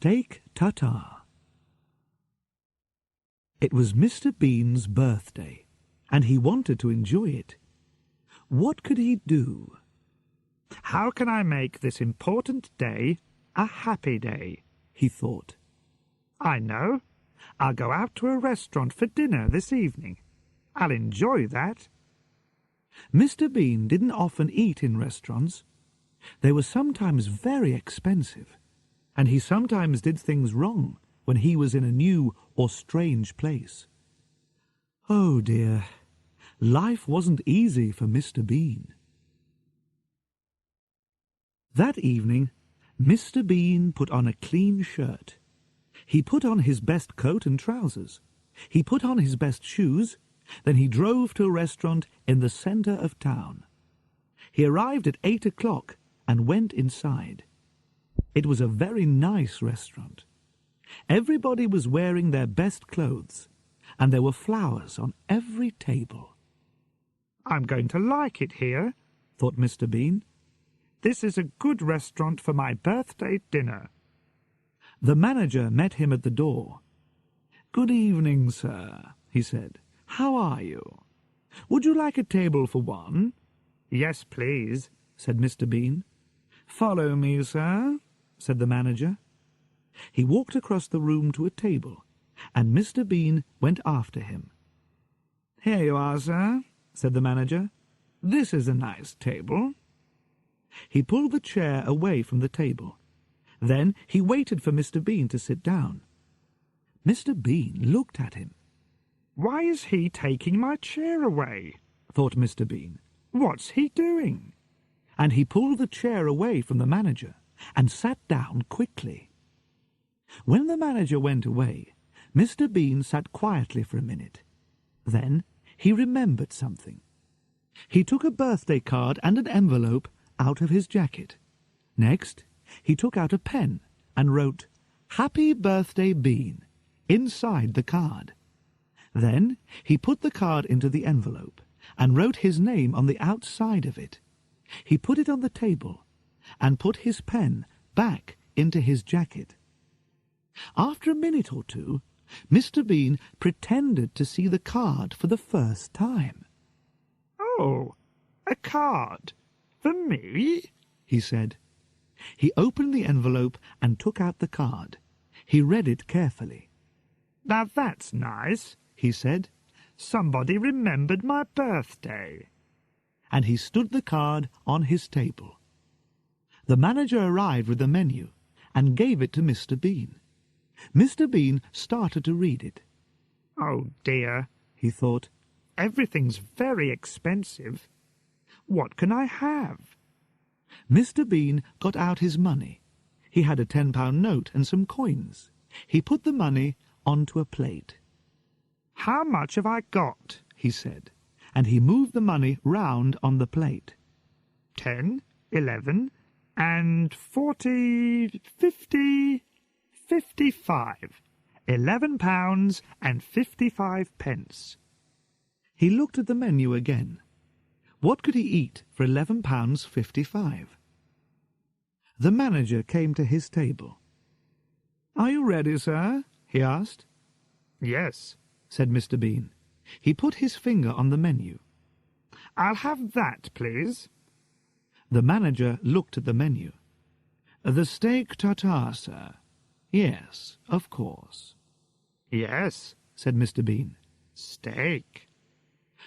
Steak Tartare. It was Mr. Bean's birthday, and he wanted to enjoy it. What could he do? How can I make this important day a happy day? He thought. I know. I'll go out to a restaurant for dinner this evening. I'll enjoy that. Mr. Bean didn't often eat in restaurants. They were sometimes very expensive, and he sometimes did things wrong when he was in a new or strange place. Oh dear, life wasn't easy for Mr. Bean. That evening, Mr. Bean put on a clean shirt. He put on his best coat and trousers. He put on his best shoes. Then he drove to a restaurant in the centre of town. He arrived at 8 o'clock and went inside. It was a very nice restaurant. Everybody was wearing their best clothes, and there were flowers on every table. I'm going to like it here, thought Mr. Bean. This is a good restaurant for my birthday dinner. The manager met him at the door. "Good evening, sir," he said. "How are you? Would you like a table for one?" "Yes, please," said Mr. Bean. "Follow me, sir," said the manager. He walked across the room to a table, and Mr. Bean went after him. "Here you are, sir," said the manager. "This is a nice table." He pulled the chair away from the table. Then he waited for Mr. Bean to sit down. Mr. Bean looked at him. "Why is he taking my chair away?" thought Mr. Bean. "What's he doing?" And he pulled the chair away from the manager and sat down quickly. When the manager went away, Mr. Bean sat quietly for a minute. Then he remembered something. He took a birthday card and an envelope out of his jacket. Next, he took out a pen and wrote, "Happy Birthday, Bean," inside the card. Then he put the card into the envelope and wrote his name on the outside of it. He put it on the table and put his pen back into his jacket. After a minute or two, Mr. Bean pretended to see the card for the first time. "Oh, a card? For me?" he said. He opened the envelope and took out the card. He read it carefully. "Now that's nice," he said. "Somebody remembered my birthday." And he stood the card on his table. The manager arrived with the menu and gave it to Mr. Bean. Mr. Bean started to read it. "Oh dear," he thought. "Everything's very expensive. What can I have?" Mr. Bean got out his money. He had a £10 note and some coins. He put the money onto a plate. "How much have I got?" he said, and he moved the money round on the plate. 10, 11, and 40, 50, 55. £11 and 55 pence. He looked at the menu again. What could he eat for £11.55? The manager came to his table. "Are you ready, sir?" he asked. "Yes," said Mr. Bean. He put his finger on the menu. "I'll have that, please." The manager looked at the menu. "The steak tartare, sir." "Yes, of course." "Yes," said Mr. Bean. "Steak."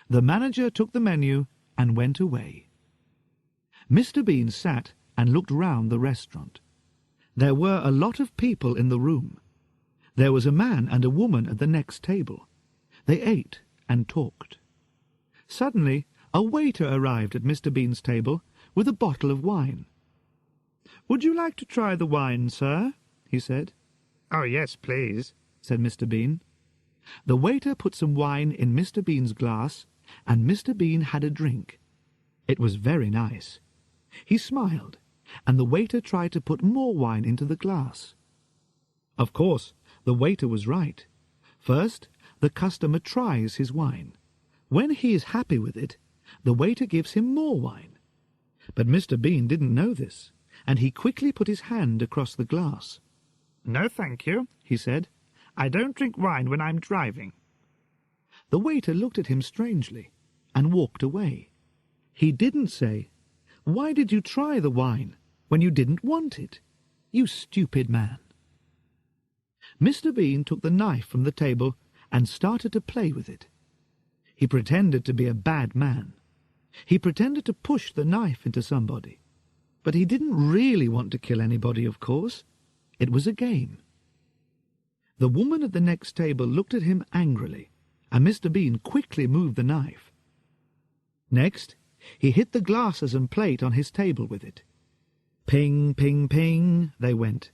The manager took the menu and went away. Mr. Bean sat and looked round the restaurant. There were a lot of people in the room. There was a man and a woman at the next table. They ate and talked. Suddenly, a waiter arrived at Mr. Bean's table with a bottle of wine. "Would you like to try the wine, sir?" he said. "Oh, yes, please," said Mr. Bean. The waiter put some wine in Mr. Bean's glass, and Mr. Bean had a drink. It was very nice. He smiled, and the waiter tried to put more wine into the glass. Of course, the waiter was right. First, the customer tries his wine. When he is happy with it, the waiter gives him more wine. But Mr. Bean didn't know this, and he quickly put his hand across the glass. "No, thank you," he said. "I don't drink wine when I'm driving." The waiter looked at him strangely and walked away. He didn't say, "Why did you try the wine when you didn't want it? You stupid man." Mr. Bean took the knife from the table and started to play with it. He pretended to be a bad man. He pretended to push the knife into somebody. But he didn't really want to kill anybody, of course. It was a game. The woman at the next table looked at him angrily, and Mr. Bean quickly moved the knife. Next, he hit the glasses and plate on his table with it. Ping, ping, ping, they went.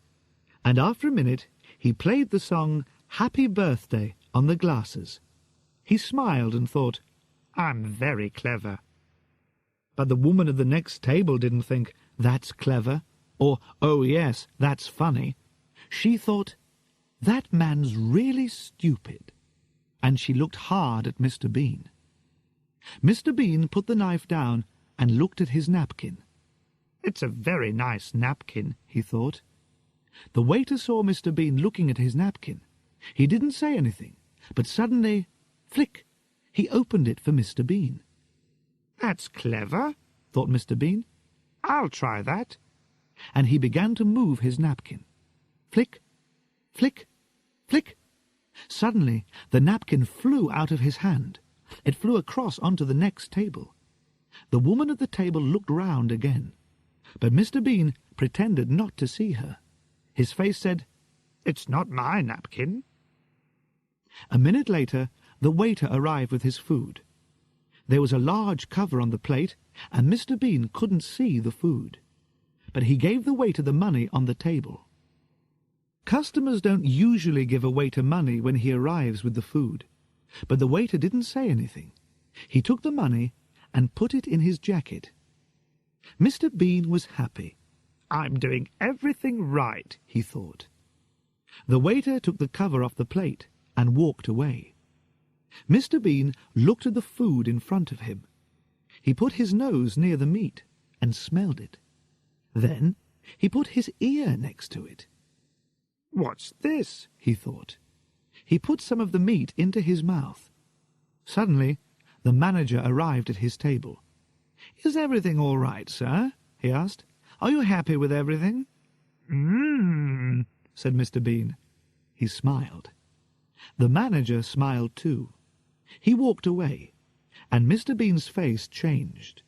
And after a minute, he played the song Happy Birthday on the glasses. He smiled and thought, "I'm very clever." But the woman at the next table didn't think, "That's clever," or, "Oh yes, that's funny." She thought, "That man's really stupid." And she looked hard at Mr. Bean. Mr. Bean put the knife down and looked at his napkin. "It's a very nice napkin," he thought. The waiter saw Mr. Bean looking at his napkin. He didn't say anything, but suddenly, flick, he opened it for Mr. Bean. "That's clever," thought Mr. Bean. "I'll try that." And he began to move his napkin. Flick, flick, flick. Suddenly the napkin flew out of his hand. It flew across onto the next table. The woman at the table looked round again, but Mr. Bean pretended not to see her. His face said, "It's not my napkin." A minute later, the waiter arrived with his food. There was a large cover on the plate, and Mr. Bean couldn't see the food. But he gave the waiter the money on the table. Customers don't usually give a waiter money when he arrives with the food, but the waiter didn't say anything. He took the money and put it in his jacket. Mr. Bean was happy. "I'm doing everything right," he thought. The waiter took the cover off the plate and walked away. Mr. Bean looked at the food in front of him. He put his nose near the meat and smelled it. Then he put his ear next to it. "What's this?" he thought. He put some of the meat into his mouth. Suddenly, the manager arrived at his table. "Is everything all right, sir?" he asked. "Are you happy with everything?" Said Mr. Bean. He smiled. The manager smiled too. He walked away, and Mr. Bean's face changed.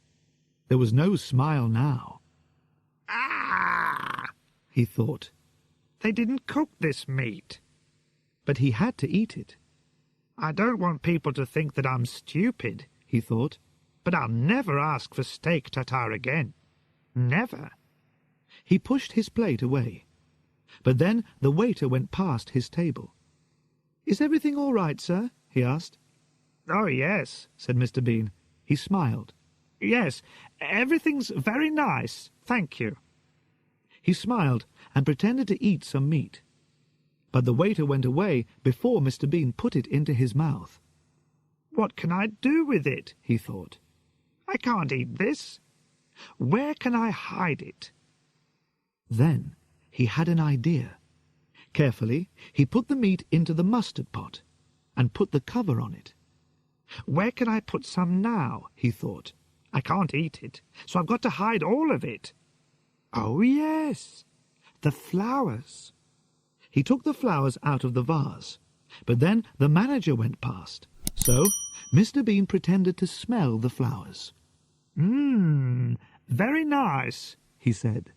There was no smile now. "Ah!" he thought. "They didn't cook this meat." But he had to eat it. "I don't want people to think that I'm stupid," he thought, "but I'll never ask for steak tartare again. Never." He pushed his plate away. But then the waiter went past his table. "Is everything all right, sir?" he asked. "Oh, yes," said Mr. Bean. He smiled. "Yes, everything's very nice, thank you." He smiled and pretended to eat some meat. But the waiter went away before Mr. Bean put it into his mouth. "What can I do with it?" he thought. "I can't eat this. Where can I hide it?" Then he had an idea. Carefully, he put the meat into the mustard pot and put the cover on it. "Where can I put some now?" he thought. "I can't eat it, so I've got to hide all of it. Oh, yes, the flowers." He took the flowers out of the vase, but then the manager went past. So Mr. Bean pretended to smell the flowers. Very nice," he said.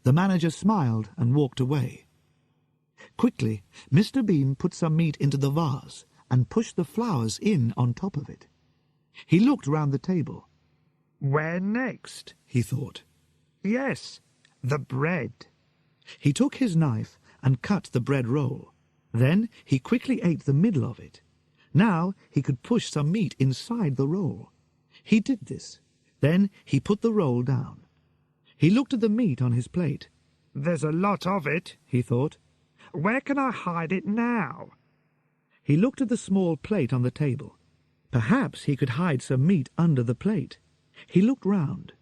The manager smiled and walked away. Quickly, Mr. Bean put some meat into the vase and pushed the flowers in on top of it. He looked round the table. "Where next?" he thought. "Yes, the bread." He took his knife and cut the bread roll. Then he quickly ate the middle of it. Now he could push some meat inside the roll. He did this. Then he put the roll down. He looked at the meat on his plate. "There's a lot of it," he thought. "Where can I hide it now?" He looked at the small plate on the table. Perhaps he could hide some meat under the plate. He looked round.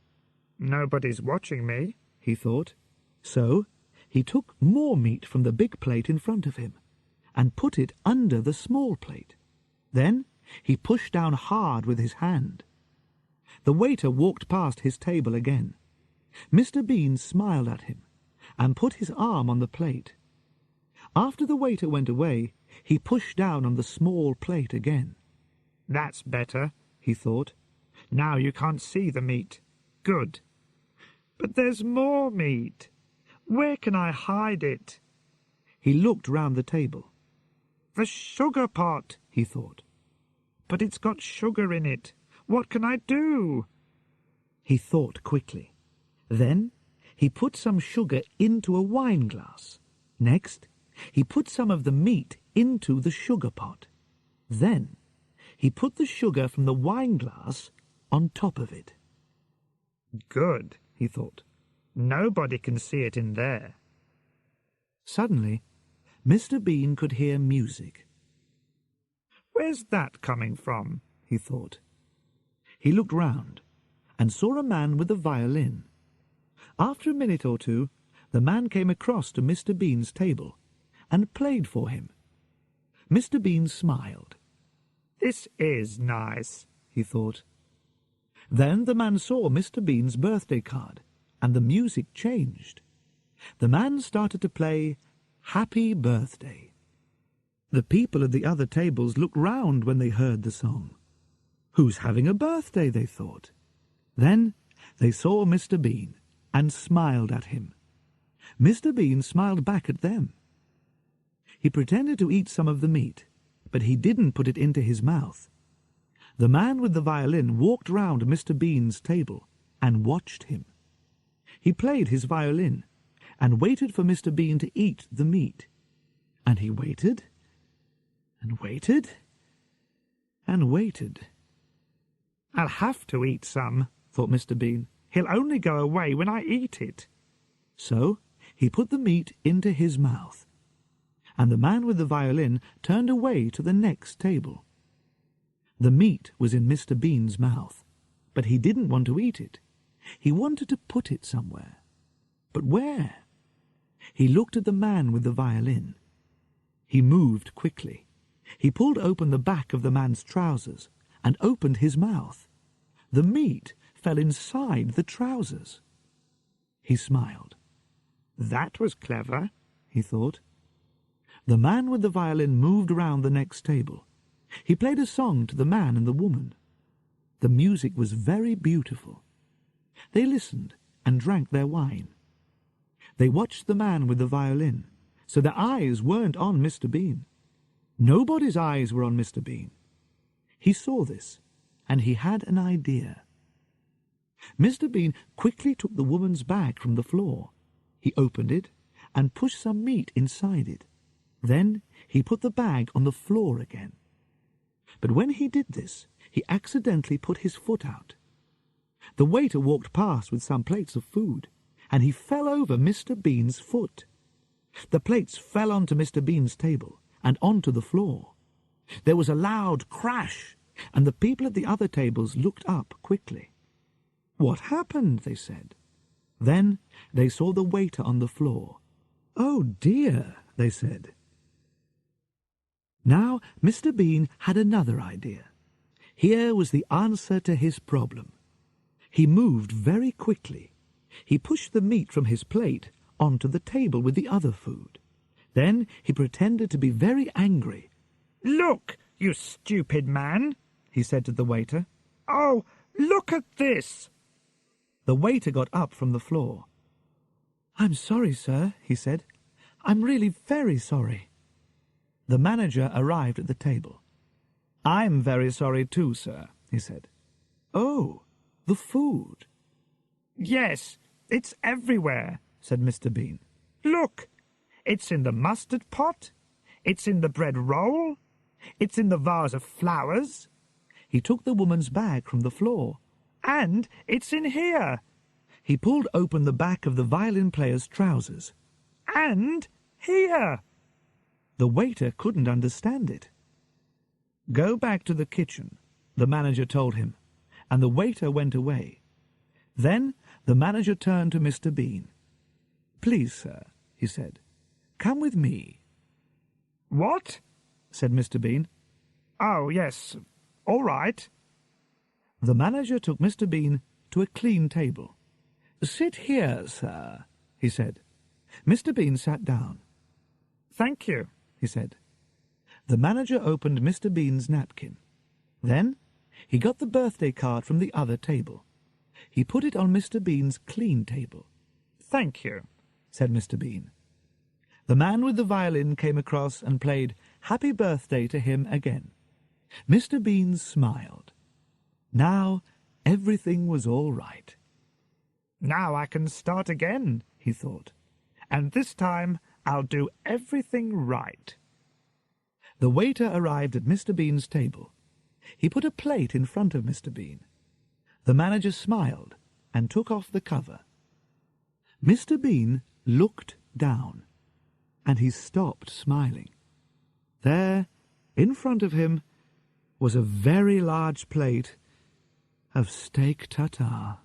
"Nobody's watching me," he thought. So He took more meat from the big plate in front of him and put it under the small plate. Then he pushed down hard with his hand. The waiter walked past his table again. Mr. Bean smiled at him and put his arm on the plate. After the waiter went away, he pushed down on the small plate again. "That's better," he thought. "Now you can't see the meat. Good. But there's more meat. Where can I hide it?" He looked round the table. "The sugar pot," he thought. "But it's got sugar in it. What can I do?" He thought quickly. Then he put some sugar into a wine glass. Next, he put some of the meat into the sugar pot. Then he put the sugar from the wine glass on top of it. "Good," he thought. "Nobody can see it in there." Suddenly, Mr. Bean could hear music. "Where's that coming from?" he thought. He looked round and saw a man with a violin. After a minute or two, the man came across to Mr. Bean's table and played for him. Mr. Bean smiled. "This is nice," he thought. Then the man saw Mr. Bean's birthday card, and the music changed. The man started to play Happy Birthday. The people at the other tables looked round when they heard the song. Who's having a birthday, they thought. Then they saw Mr. Bean and smiled at him. Mr. Bean smiled back at them. He pretended to eat some of the meat, but he didn't put it into his mouth. The man with the violin walked round Mr. Bean's table and watched him. He played his violin and waited for Mr. Bean to eat the meat. And he waited and waited and waited. "I'll have to eat some," thought Mr. Bean. "He'll only go away when I eat it." So he put the meat into his mouth, and the man with the violin turned away to the next table. The meat was in Mr. Bean's mouth, but he didn't want to eat it. He wanted to put it somewhere. But where? He looked at the man with the violin. He moved quickly. He pulled open the back of the man's trousers and opened his mouth. The meat fell inside the trousers. He smiled. "That was clever," he thought. The man with the violin moved round the next table. He played a song to the man and the woman. The music was very beautiful. They listened and drank their wine. They watched the man with the violin, so their eyes weren't on Mr. Bean. Nobody's eyes were on Mr. Bean. He saw this, and he had an idea. Mr. Bean quickly took the woman's bag from the floor. He opened it and pushed some meat inside it. Then he put the bag on the floor again. But when he did this, he accidentally put his foot out. The waiter walked past with some plates of food, and he fell over Mr. Bean's foot. The plates fell onto Mr. Bean's table and onto the floor. There was a loud crash, and the people at the other tables looked up quickly. "What happened?" they said. Then they saw the waiter on the floor. "Oh dear," they said. Now Mr. Bean had another idea. Here was the answer to his problem. He moved very quickly. He pushed the meat from his plate onto the table with the other food. Then he pretended to be very angry. "Look, you stupid man," he said to the waiter. "Oh, look at this." The waiter got up from the floor. "I'm sorry, sir," he said. "I'm really very sorry." The manager arrived at the table. "I'm very sorry too, sir," he said. "Oh, the food." "Yes, it's everywhere," said Mr. Bean. "Look, it's in the mustard pot, it's in the bread roll, it's in the vase of flowers." He took the woman's bag from the floor. "And it's in here." He pulled open the back of the violin player's trousers. "And here." The waiter couldn't understand it. "Go back to the kitchen," the manager told him, and the waiter went away. Then the manager turned to Mr. Bean. "Please, sir," he he said. "Come with me." "What?" said Mr. Bean. "Oh, yes. All right." The manager took Mr. Bean to a clean table. "Sit here, sir," he said. Mr. Bean sat down. "Thank you," he said. The manager opened Mr. Bean's napkin. Then he got the birthday card from the other table. He put it on Mr. Bean's clean table. "Thank you," said Mr. Bean. The man with the violin came across and played Happy Birthday to him again. Mr. Bean smiled. Now everything was all right. "Now I can start again," he thought. "And this time I'll do everything right." The waiter arrived at Mr. Bean's table. He put a plate in front of Mr. Bean. The manager smiled and took off the cover. Mr. Bean looked down, and he stopped smiling. There, in front of him, was a very large plate of steak tartare.